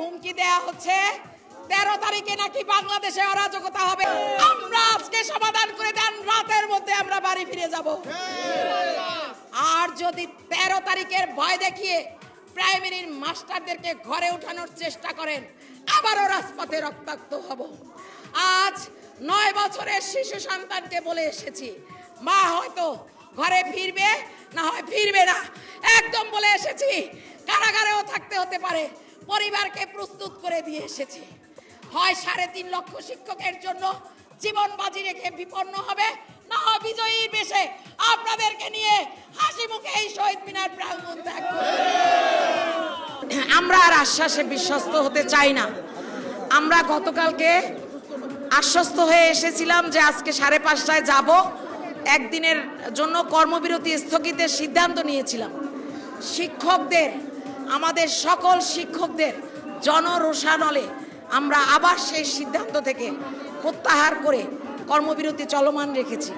হুমকি দেয়া হচ্ছে 13 তারিখে নাকি বাংলাদেশে অরাজকতা হবে। আমরা আজকে সমাধান করে দেন, রাতের মধ্যে আমরা বাড়ি ফিরে যাব। আর যদি 13 তারিখের ভয় দেখিয়ে প্রাইমারির মাস্টারদেরকে ঘরে ওঠানোর চেষ্টা করেন, আবারও রাজপথে রক্তাক্ত হব। আজ 9 বছরের শিশু সন্তানকে বলে এসেছি, মা হয়তো ঘরে ফিরবে, না হয় ফিরবে না, একদম বলে এসেছি। কারাগারেও থাকতে হতে পারে, পরিবারকে প্রস্তুত করে দিয়ে এসেছি। হয় 3.5 লক্ষ শিক্ষকের জন্য জীবন বাজি রেখে বিপন্ন হবে, না হয় বিজয়ীর বেশে আপনাদেরকে নিয়ে হাসি মুখে এই শহীদ মিনার প্রাঙ্গণ ত্যাগ করবে। আমরা আর আশ্বাসে বিশ্বস্ত হতে চাই না। আমরা গতকালকে আশ্বস্ত হয়ে এসেছিলাম যে আজকে 5:30টায় যাব, একদিনের জন্য কর্মবিরতি স্থগিতের সিদ্ধান্ত নিয়েছিলাম। শিক্ষকদের, আমাদের সকল শিক্ষকদের জনরোষানলে আমরা আবার সেই সিদ্ধান্ত থেকে প্রত্যাহার করে কর্মবিরতি চলমান রেখেছি।